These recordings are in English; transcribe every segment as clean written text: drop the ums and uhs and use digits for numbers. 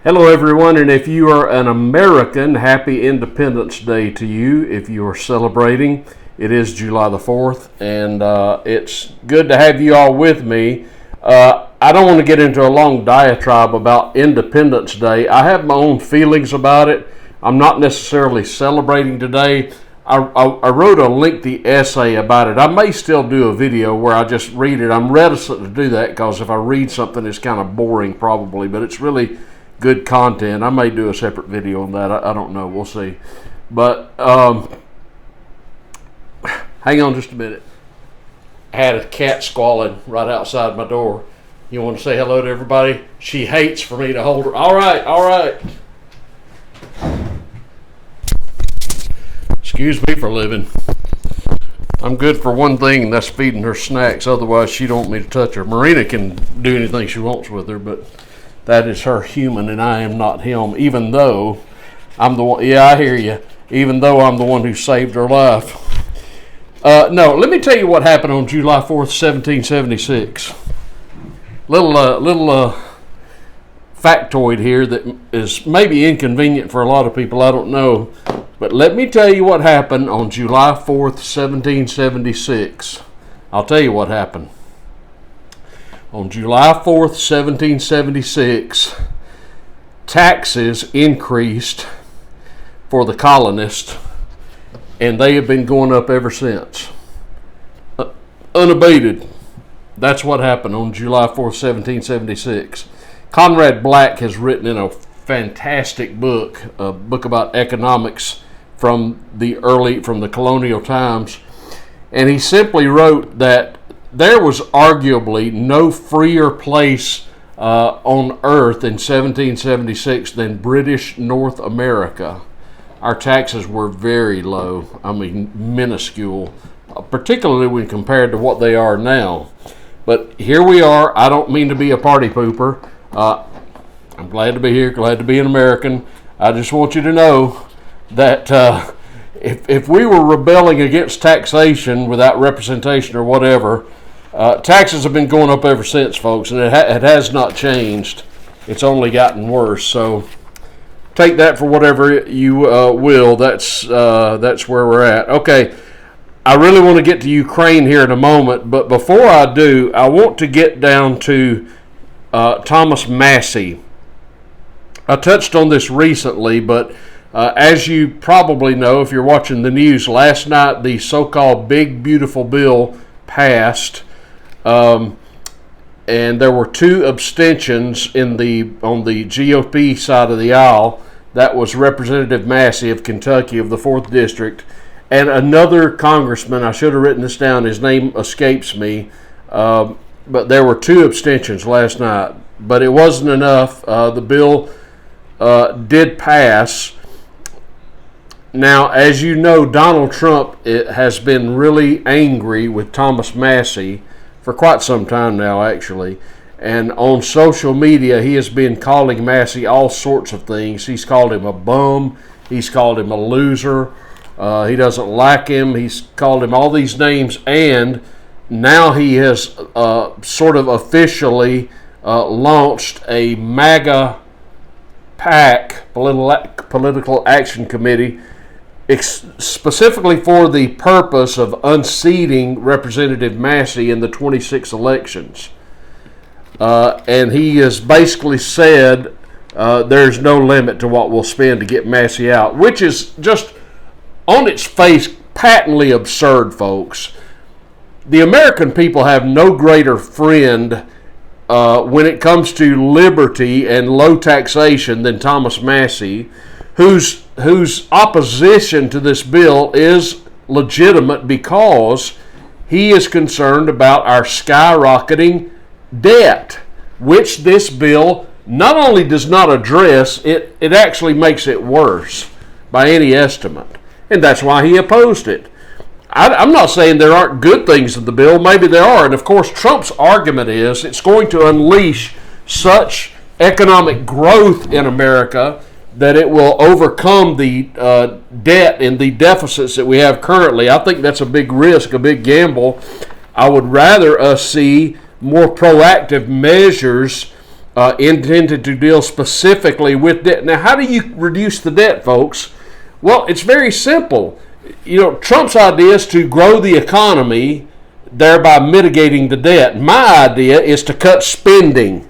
Hello, everyone, and if you are an American, happy Independence Day to you. If you are celebrating, it is July the 4th, and it's good to have you all with me. I don't want to get into a long diatribe about Independence Day. I have my own feelings about it. I'm not necessarily celebrating today. I wrote a lengthy essay about it. I may still do a video where I just read it. I'm reticent to do that because if I read something, it's kind of boring probably, but it's really good content. I may do a separate video on that. I don't know. We'll see. But hang on just a minute. I had a cat squalling right outside my door. You want to say hello to everybody? She hates for me to hold her. All right, all right. Excuse me for living. I'm good for one thing, and that's feeding her snacks. Otherwise, she don't want me to touch her. Marina can do anything she wants with her, but that is her human, and I am not him, even though I'm the one. Yeah, I hear you. Even though I'm the one who saved her life. No, let me tell you what happened on July 4th, 1776. Little factoid here that is maybe inconvenient for a lot of people. I don't know. But let me tell you what happened on July 4th, 1776. I'll tell you what happened. On July 4th, 1776, taxes increased for the colonists, and they have been going up ever since. Unabated. That's what happened on July 4th, 1776. Conrad Black has written in a fantastic book, a book about economics from the colonial times, and he simply wrote that there was arguably no freer place on earth in 1776 than British North America. Our taxes were very low, I mean minuscule, particularly when compared to what they are now. But here we are. I don't mean to be a party pooper. I'm glad to be here, glad to be an American. I just want you to know that if we were rebelling against taxation without representation or whatever, taxes have been going up ever since, folks, and it has not changed. It's only gotten worse. So take that for whatever you will. That's where we're at. Okay, I really want to get to Ukraine here in a moment, but before I do, I want to get down to Thomas Massie. I touched on this recently, but as you probably know, if you're watching the news, last night the so-called Big Beautiful Bill passed. And there were two abstentions on the GOP side of the aisle. That was Representative Massie of Kentucky of the 4th District, and another congressman. I should have written this down. His name escapes me. But there were two abstentions last night. But it wasn't enough. The bill did pass. Now, as you know, Donald Trump has been really angry with Thomas Massie for quite some time now, actually. And on social media, he has been calling Massie all sorts of things. He's called him a bum. He's called him a loser. He doesn't like him. He's called him all these names. And now he has sort of officially launched a MAGA PAC, Political Action Committee, specifically for the purpose of unseating Representative Massie in the 26 elections. And he has basically said there's no limit to what we'll spend to get Massie out, which is just on its face patently absurd, folks. The American people have no greater friend when it comes to liberty and low taxation than Thomas Massie, whose opposition to this bill is legitimate because he is concerned about our skyrocketing debt, which this bill not only does not address, it actually makes it worse by any estimate. And that's why he opposed it. I'm not saying there aren't good things in the bill. Maybe there are. And of course, Trump's argument is it's going to unleash such economic growth in America that it will overcome the debt and the deficits that we have currently. I think that's a big risk, a big gamble. I would rather us see more proactive measures intended to deal specifically with debt. Now, how do you reduce the debt, folks? Well, it's very simple. Trump's idea is to grow the economy, thereby mitigating the debt. My idea is to cut spending.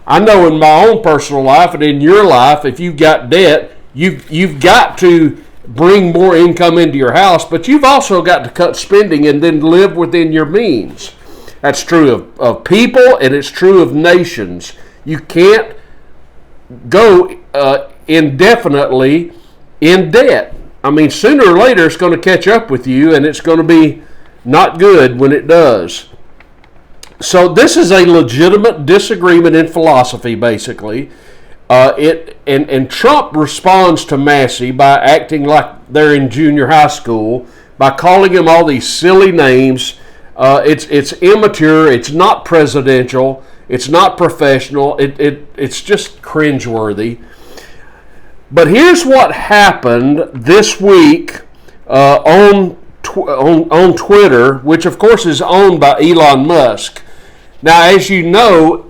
I know in my own personal life and in your life, if you've got debt, you've got to bring more income into your house, but you've also got to cut spending and then live within your means. That's true of people, and it's true of nations. You can't go indefinitely in debt. I mean, sooner or later it's going to catch up with you, and it's going to be not good when it does. So this is a legitimate disagreement in philosophy, basically. And Trump responds to Massie by acting like they're in junior high school, by calling him all these silly names. It's immature. It's not presidential. It's not professional. It's just cringeworthy. But here's what happened this week on Twitter, which of course is owned by Elon Musk. Now, as you know,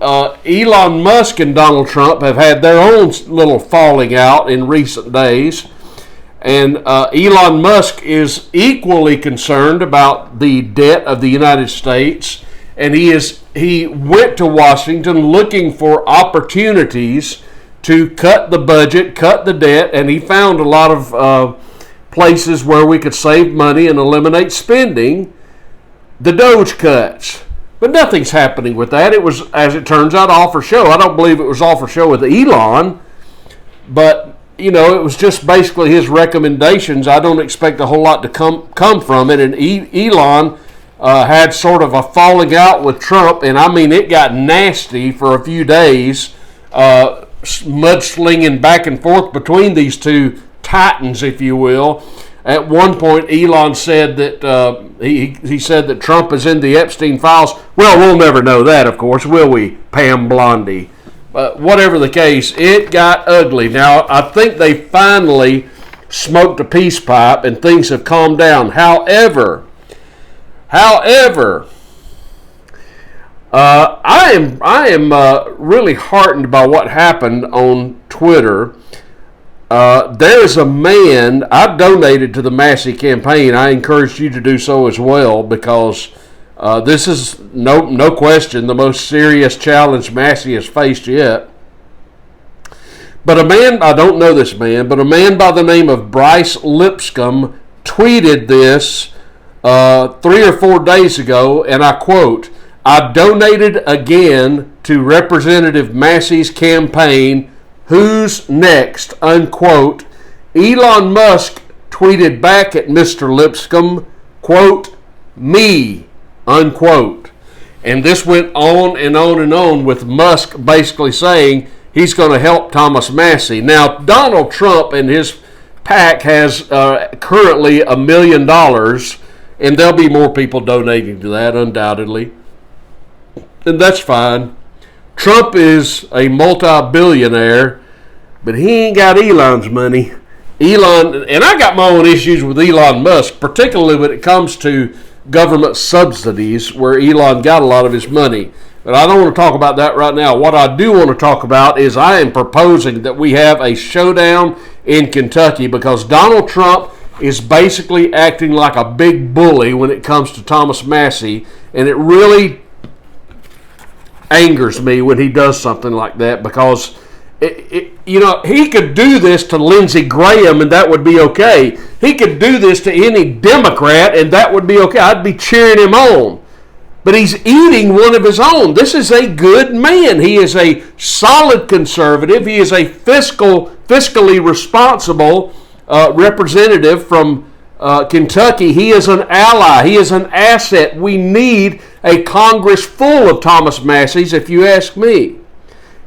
Elon Musk and Donald Trump have had their own little falling out in recent days. And Elon Musk is equally concerned about the debt of the United States. And he went to Washington looking for opportunities to cut the budget, cut the debt, and he found a lot of places where we could save money and eliminate spending. The Doge cuts. But nothing's happening with that. It was, as it turns out, all for show. I don't believe it was all for show with Elon, but it was just basically his recommendations. I don't expect a whole lot to come from it. And Elon had sort of a falling out with Trump, and I mean it got nasty for a few days, mudslinging back and forth between these two titans, if you will. At one point, Elon said that he said that Trump is in the Epstein files. Well, we'll never know that, of course, will we, Pam Blondie? But whatever the case, it got ugly. Now, I think they finally smoked a peace pipe and things have calmed down. However, I am really heartened by what happened on Twitter. There's a man, I donated to the Massie campaign. I encourage you to do so as well, because this is no question the most serious challenge Massie has faced yet. But a man, I don't know this man, but a man by the name of Bryce Lipscomb tweeted this 3 or 4 days ago, and I quote, "I donated again to Representative Massie's campaign. Who's next?" unquote. Elon Musk tweeted back at Mr. Lipscomb, quote, "Me," unquote. And this went on and on and on, with Musk basically saying he's going to help Thomas Massie. Now, Donald Trump and his PAC has currently $1 million, and there'll be more people donating to that, undoubtedly. And that's fine. Trump is a multi-billionaire, but he ain't got Elon's money. Elon, and I got my own issues with Elon Musk, particularly when it comes to government subsidies, where Elon got a lot of his money. But I don't want to talk about that right now. What I do want to talk about is I am proposing that we have a showdown in Kentucky, because Donald Trump is basically acting like a big bully when it comes to Thomas Massie, and it really angers me when he does something like that, because he could do this to Lindsey Graham and that would be okay. He could do this to any Democrat and that would be okay. I'd be cheering him on. But he's eating one of his own. This is a good man. He is a solid conservative. He is a fiscally responsible representative from Kentucky. He is an ally. He is an asset. We need a Congress full of Thomas Massies, if you ask me.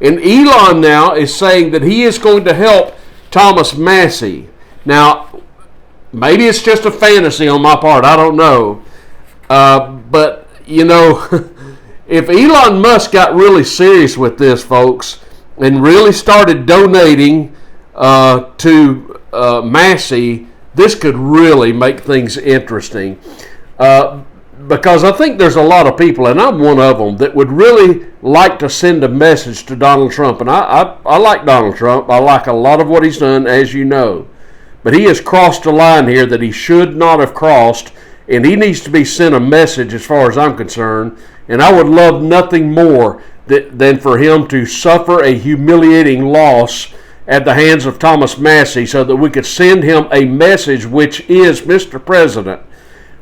And Elon now is saying that he is going to help Thomas Massie. Now, maybe it's just a fantasy on my part. I don't know. But, if Elon Musk got really serious with this, folks, and really started donating to Massie, this could really make things interesting. Because I think there's a lot of people, and I'm one of them, that would really like to send a message to Donald Trump. And I like Donald Trump. I like a lot of what he's done, as you know. But he has crossed a line here that he should not have crossed, and he needs to be sent a message as far as I'm concerned. And I would love nothing more than for him to suffer a humiliating loss at the hands of Thomas Massie so that we could send him a message, which is, Mr. President,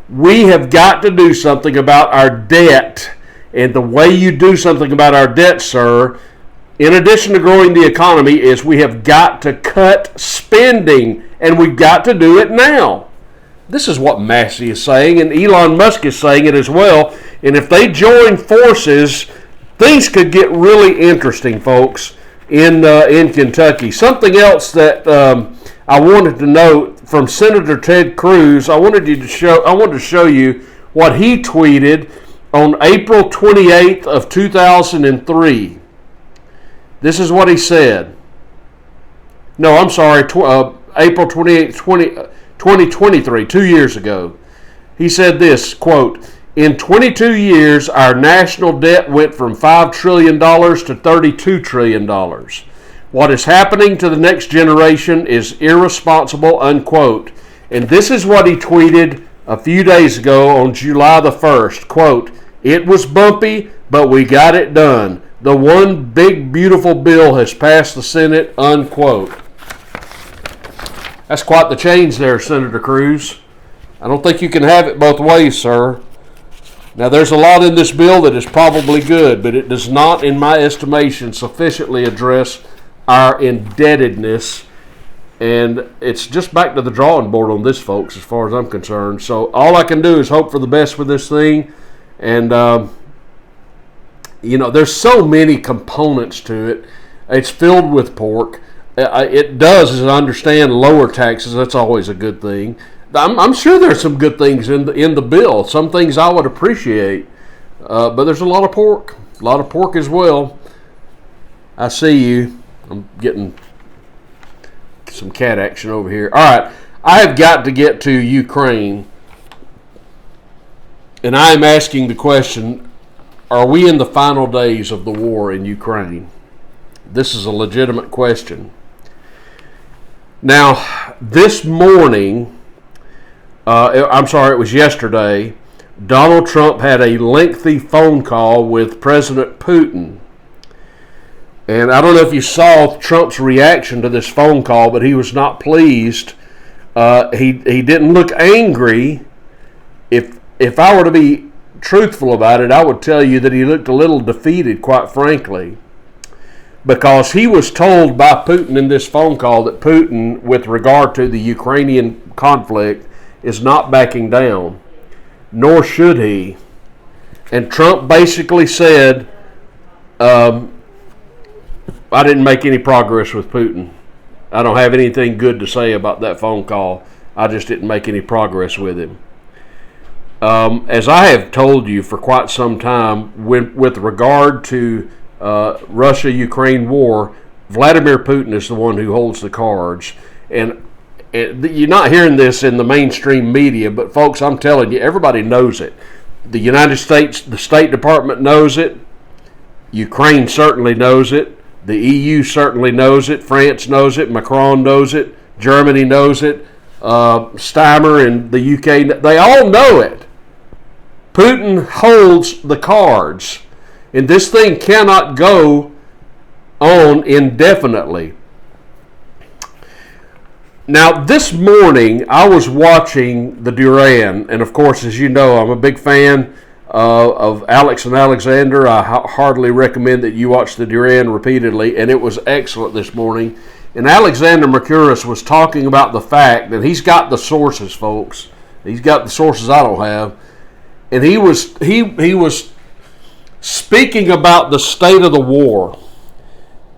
we have got to do something about our debt. And the way you do something about our debt, sir, in addition to growing the economy, is we have got to cut spending, and we've got to do it now. This is what Massie is saying, and Elon Musk is saying it as well. And if they join forces, things could get really interesting, folks, in Kentucky. Something else that I wanted to note from Senator Ted Cruz, I wanted to show you what he tweeted on April 28th of 2003. This is what he said. No, I'm sorry, April 28th, 2023, 2 years ago. He said this, quote, "In 22 years, our national debt went from $5 trillion to $32 trillion. What is happening to the next generation is irresponsible," unquote. And this is what he tweeted a few days ago on July the 1st, quote, "It was bumpy, but we got it done. The one big beautiful bill has passed the Senate," unquote. That's quite the change there, Senator Cruz. I don't think you can have it both ways, sir. Now, there's a lot in this bill that is probably good, but it does not, in my estimation, sufficiently address our indebtedness. And it's just back to the drawing board on this, folks, as far as I'm concerned. So all I can do is hope for the best with this thing. And, there's so many components to it. It's filled with pork. It does, as I understand, lower taxes. That's always a good thing. I'm sure there's some good things in the bill. Some things I would appreciate. But there's a lot of pork. A lot of pork as well. I see you. I'm getting some cat action over here. All right. I have got to get to Ukraine. And I am asking the question, are we in the final days of the war in Ukraine? This is a legitimate question. Now, this morning, it was yesterday, Donald Trump had a lengthy phone call with President Putin. And I don't know if you saw Trump's reaction to this phone call, but he was not pleased. He didn't look angry. If I were to be truthful about it, I would tell you that he looked a little defeated, quite frankly, because he was told by Putin in this phone call that Putin, with regard to the Ukrainian conflict, is not backing down, nor should he. And Trump basically said, I didn't make any progress with Putin. I don't have anything good to say about that phone call. I just didn't make any progress with him. As I have told you for quite some time, with regard to Russia-Ukraine war, Vladimir Putin is the one who holds the cards. And you're not hearing this in the mainstream media, but folks, I'm telling you, everybody knows it. The United States, the State Department knows it. Ukraine certainly knows it. The EU certainly knows it. France knows it. Macron knows it. Germany knows it. Steimer and the UK, they all know it. Putin holds the cards. And this thing cannot go on indefinitely. Now, this morning, I was watching the Duran, and of course, as you know, I'm a big fan of Alex and Alexander. I heartily recommend that you watch the Duran repeatedly, and it was excellent this morning. And Alexander Mercouris was talking about the fact that he's got the sources, folks. He's got the sources I don't have. And he was speaking about the state of the war.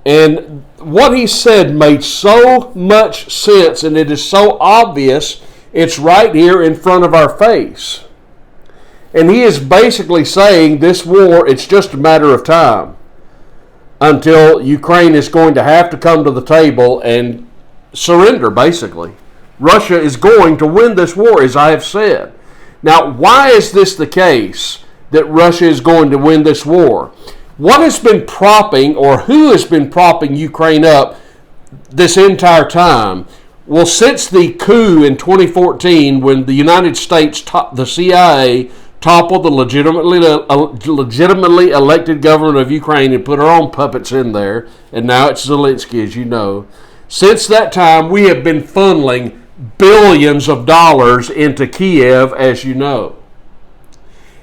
And what he said made so much sense, and it is so obvious, it's right here in front of our face. And he is basically saying this war, it's just a matter of time until Ukraine is going to have to come to the table and surrender, basically. Russia is going to win this war, as I have said. Now, why is this the case, that Russia is going to win this war? What has been propping, or who has been propping Ukraine up this entire time? Well, since the coup in 2014, when the United States, the CIA, toppled the legitimately elected government of Ukraine and put our own puppets in there, and now it's Zelensky, as you know. Since that time, we have been funneling billions of dollars into Kiev, as you know.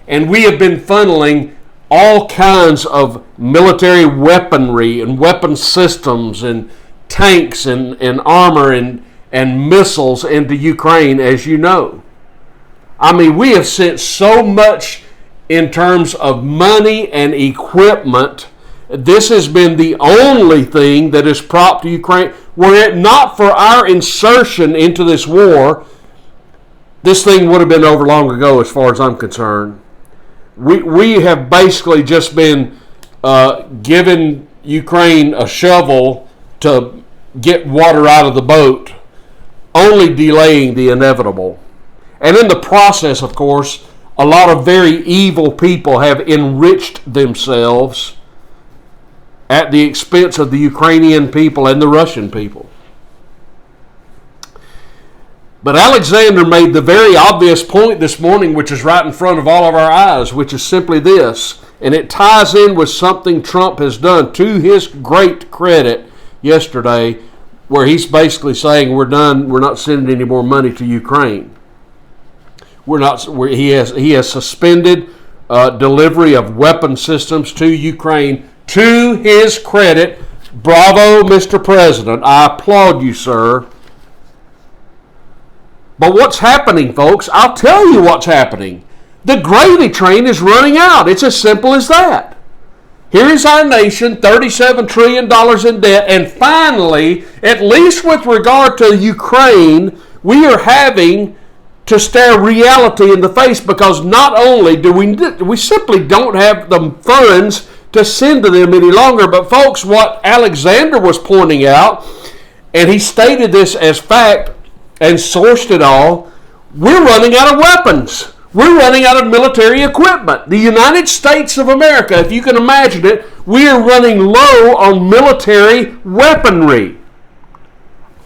And we have been funneling all kinds of military weaponry and weapon systems and tanks and armor and missiles into Ukraine, as you know. I mean, we have sent so much in terms of money and equipment. This has been the only thing that has propped Ukraine. Were it not for our insertion into this war, this thing would have been over long ago, as far as I'm concerned. We have basically just been giving Ukraine a shovel to get water out of the boat, only delaying the inevitable. And in the process, of course, a lot of very evil people have enriched themselves at the expense of the Ukrainian people and the Russian people. But Alexander made the very obvious point this morning, which is right in front of all of our eyes, which is simply this, and it ties in with something Trump has done to his great credit yesterday, where he's basically saying we're done, we're not sending any more money to Ukraine. He has suspended delivery of weapon systems to Ukraine. To his credit, bravo, Mr. President. I applaud you, sir. But what's happening, folks? I'll tell you what's happening. The gravy train is running out. It's as simple as that. Here is our nation, $37 trillion in debt, and finally, at least with regard to Ukraine, we are having to stare reality in the face, because not only do we simply don't have the funds to send to them any longer, but folks, what Alexander was pointing out, and he stated this as fact and sourced it all, we're running out of weapons. We're running out of military equipment. The United States of America, if you can imagine it, we are running low on military weaponry.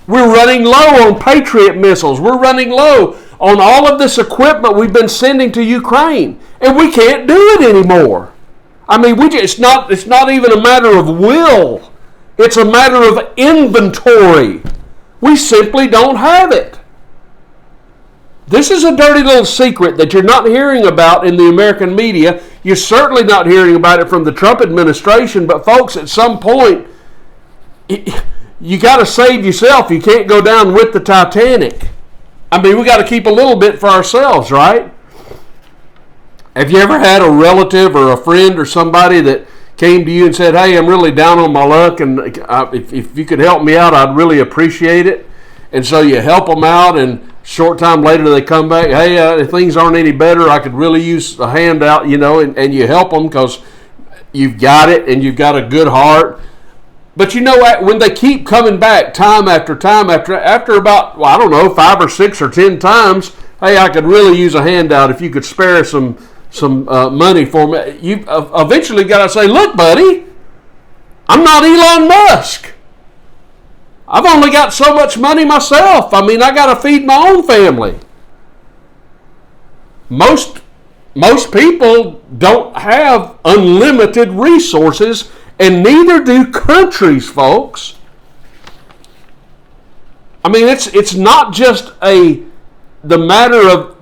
We're running low on Patriot missiles. We're running low on all of this equipment we've been sending to Ukraine, and we can't do it anymore. I mean, it's not even a matter of will. It's a matter of inventory. We simply don't have it. This is a dirty little secret that you're not hearing about in the American media. You're certainly not hearing about it from the Trump administration, but folks, at some point, you got to save yourself. You can't go down with the Titanic. I mean, we got to keep a little bit for ourselves, right? Have you ever had a relative or a friend or somebody that came to you and said, hey, I'm really down on my luck, and if you could help me out, I'd really appreciate it. And so you help them out, and a short time later they come back, hey, if things aren't any better, I could really use a handout, and you help them because you've got it and you've got a good heart. But you know what? When they keep coming back time after time, after about, 5 or 6 or 10 times, hey, I could really use a handout if you could spare some money for me. You eventually got to say, look, buddy, I'm not Elon Musk. I've only got so much money myself. I mean, I got to feed my own family. Most people don't have unlimited resources, and neither do countries, folks. I mean, it's not just the matter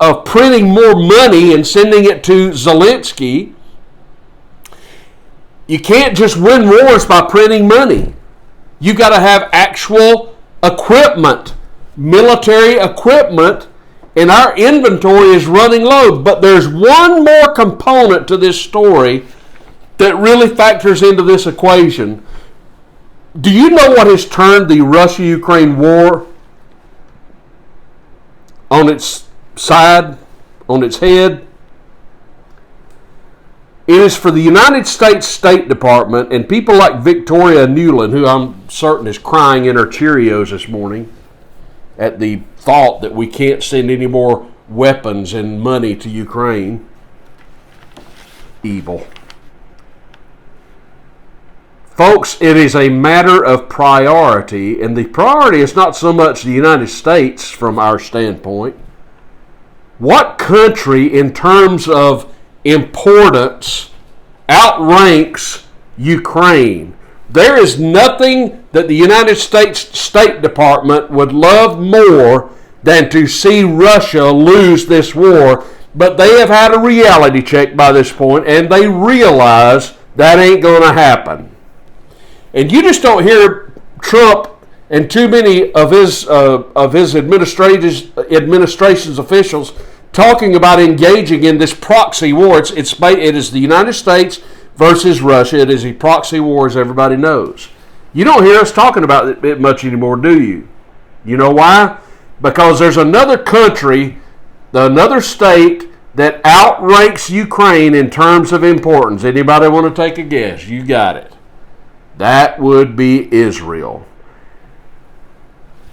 of printing more money and sending it to Zelensky. You can't just win wars by printing money. You got to have actual equipment, military equipment, and our inventory is running low. But there's one more component to this story that really factors into this equation. Do you know what has turned the Russia-Ukraine war on its side, on its head? It is for the United States State Department and people like Victoria Nuland, who I'm certain is crying in her Cheerios this morning at the thought that we can't send any more weapons and money to Ukraine. Evil. Folks, it is a matter of priority, and the priority is not so much the United States from our standpoint. What country, in terms of importance, outranks Ukraine? There is nothing that the United States State Department would love more than to see Russia lose this war, but they have had a reality check by this point, and they realize that ain't going to happen. And you just don't hear Trump and too many of his administration's officials talking about engaging in this proxy war. It is the United States versus Russia. It is a proxy war, as everybody knows. You don't hear us talking about it much anymore, do you? You know why? Because there's another country, another state that outranks Ukraine in terms of importance. Anybody want to take a guess? You got it. That would be Israel.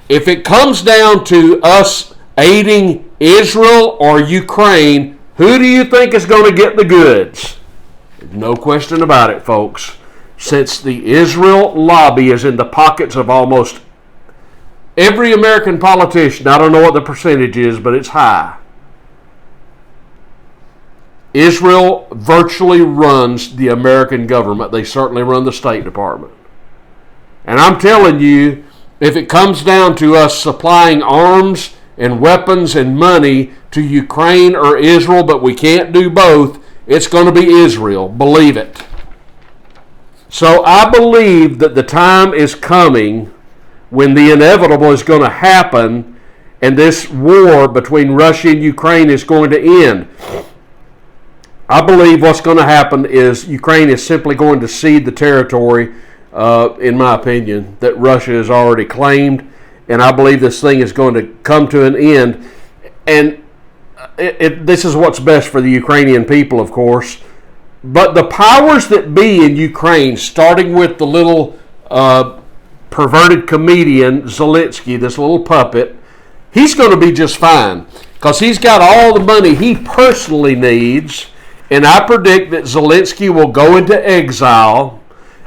If it comes down to us aiding Israel or Ukraine, who do you think is going to get the goods? No question about it, folks. Since the Israel lobby is in the pockets of almost every American politician, I don't know what the percentage is, but it's high. Israel virtually runs the American government. They certainly run the State Department. And I'm telling you, if it comes down to us supplying arms and weapons and money to Ukraine or Israel, but we can't do both, it's going to be Israel. Believe it. So I believe that the time is coming when the inevitable is going to happen and this war between Russia and Ukraine is going to end. I believe what's going to happen is Ukraine is simply going to cede the territory, in my opinion, that Russia has already claimed. And I believe this thing is going to come to an end. And this is what's best for the Ukrainian people, of course. But the powers that be in Ukraine, starting with the little perverted comedian Zelensky, this little puppet, he's going to be just fine. Because he's got all the money he personally needs. And I predict that Zelensky will go into exile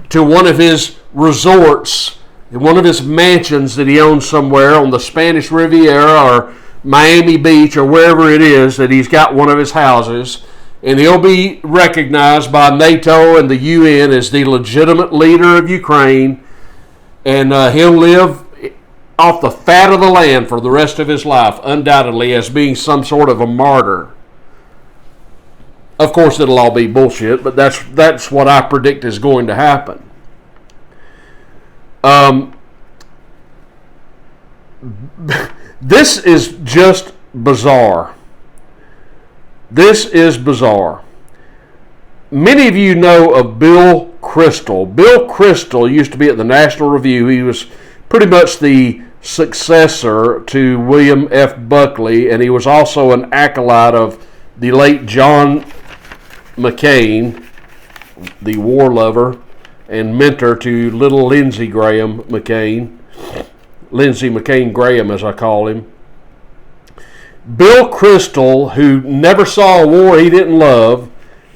to one of his resorts, one of his mansions that he owns somewhere on the Spanish Riviera or Miami Beach or wherever it is that he's got one of his houses. And he'll be recognized by NATO and the UN as the legitimate leader of Ukraine. And he'll live off the fat of the land for the rest of his life, undoubtedly, as being some sort of a martyr. Of course, it'll all be bullshit, but that's what I predict is going to happen. This is just bizarre. This is bizarre. Many of you know of Bill Kristol. Bill Kristol used to be at the National Review. He was pretty much the successor to William F. Buckley, and he was also an acolyte of the late John McCain, the war lover and mentor to little Lindsey Graham McCain. Lindsey McCain Graham, as I call him. Bill Kristol, who never saw a war he didn't love,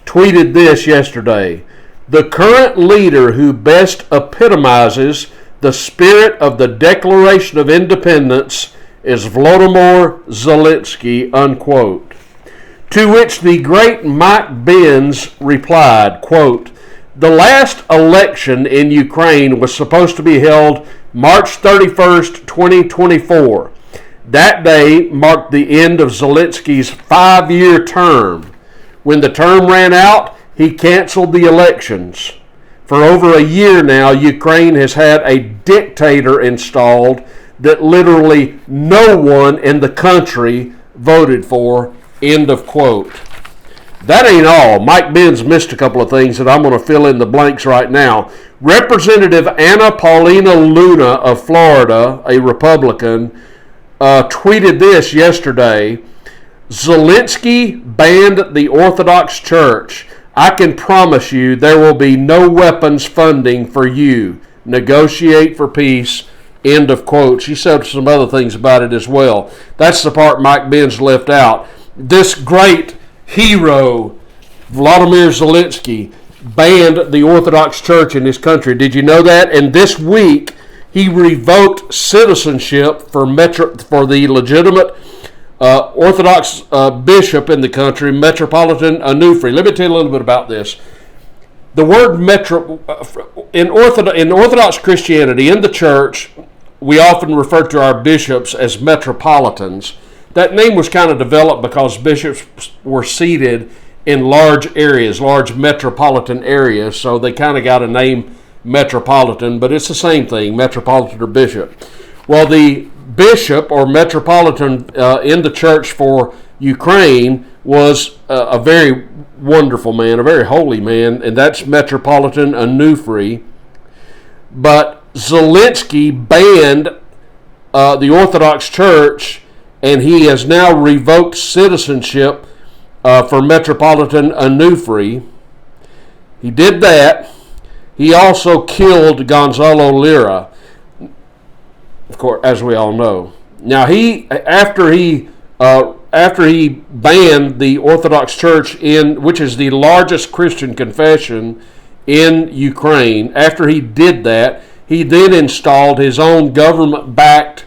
tweeted this yesterday. The current leader who best epitomizes the spirit of the Declaration of Independence is Volodymyr Zelensky, unquote. To which the great Mike Benz replied, quote, the last election in Ukraine was supposed to be held March 31st, 2024. That day marked the end of Zelensky's 5-year term. When the term ran out, he canceled the elections. For over a year now, Ukraine has had a dictator installed that literally no one in the country voted for. End of quote. That ain't all. Mike Benz missed a couple of things that I'm going to fill in the blanks right now. Representative Anna Paulina Luna of Florida, a Republican, tweeted this yesterday. Zelensky banned the Orthodox Church. I can promise you there will be no weapons funding for you. Negotiate for peace. End of quote. She said some other things about it as well. That's the part Mike Benz left out. This great hero, Volodymyr Zelensky, banned the Orthodox Church in this country. Did you know that? And this week, he revoked citizenship for the legitimate Orthodox bishop in the country, Metropolitan Onufri. Let me tell you a little bit about this. The word in Orthodox Christianity, in the church, we often refer to our bishops as metropolitans. That name was kind of developed because bishops were seated in large areas, large metropolitan areas, so they kind of got a name metropolitan, but it's the same thing, metropolitan or bishop. Well, the bishop or metropolitan in the church for Ukraine was a very wonderful man, a very holy man, and that's Metropolitan Onufri. But Zelensky banned the Orthodox Church, and he has now revoked citizenship for Metropolitan Onufri. He did that. He also killed Gonzalo Lira, of course, as we all know. Now, after he banned the Orthodox Church which is the largest Christian confession in Ukraine, after he did that, he then installed his own government-backed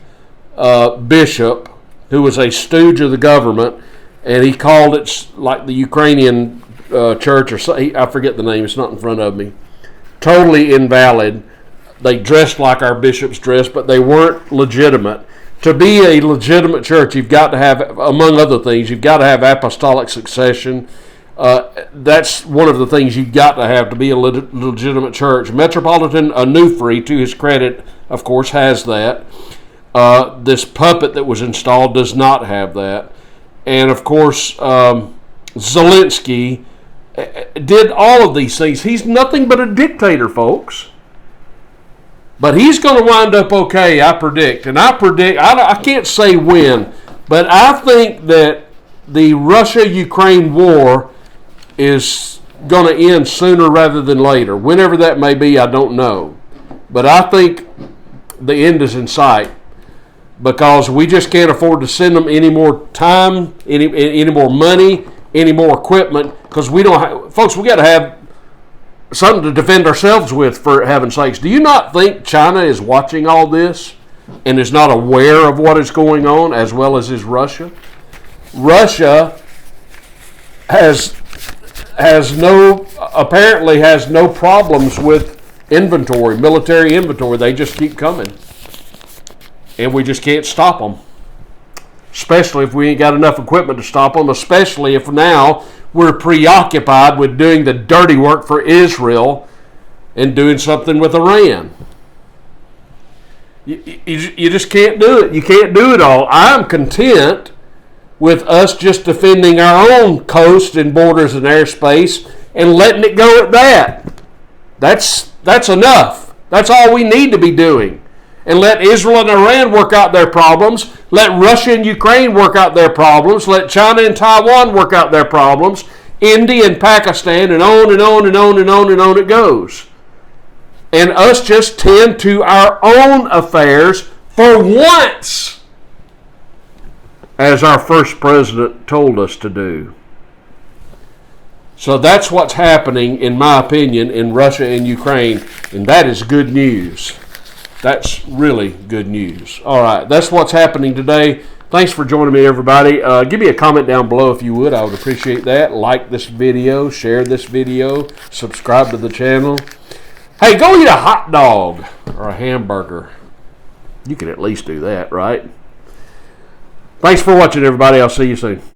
bishop, who was a stooge of the government, and he called it like the Ukrainian church, or I forget the name, it's not in front of me. Totally invalid. They dressed like our bishops dressed, but they weren't legitimate. To be a legitimate church, you've got to have, among other things, you've got to have apostolic succession. That's one of the things you've got to have to be a legitimate church. Metropolitan Onufri, to his credit, of course, has that. This puppet that was installed does not have that. And, of course, Zelensky did all of these things. He's nothing but a dictator, folks. But he's going to wind up okay, I predict. And I can't say when, but I think that the Russia-Ukraine war is going to end sooner rather than later. Whenever that may be, I don't know. But I think the end is in sight, because we just can't afford to send them any more time, any more money, any more equipment, because we don't have, folks, we got to have something to defend ourselves with, for heaven's sakes. Do you not think China is watching all this and is not aware of what is going on, as well as is Russia? Russia apparently has no problems with inventory, military inventory. They just keep coming, and we just can't stop them. Especially if we ain't got enough equipment to stop them, especially if now we're preoccupied with doing the dirty work for Israel and doing something with Iran. You just can't do it. You can't do it all. I'm content with us just defending our own coast and borders and airspace and letting it go at that. That's enough. That's all we need to be doing. And let Israel and Iran work out their problems. Let Russia and Ukraine work out their problems. Let China and Taiwan work out their problems. India and Pakistan, and on and on and on and on and on it goes. And us just tend to our own affairs for once, as our first president told us to do. So that's what's happening, in my opinion, in Russia and Ukraine, and that is good news. That's really good news. All right, that's what's happening today. Thanks for joining me, everybody. Give me a comment down below if you would. I would appreciate that. Like this video, share this video, subscribe to the channel. Hey, go eat a hot dog or a hamburger. You can at least do that, right? Thanks for watching, everybody. I'll see you soon.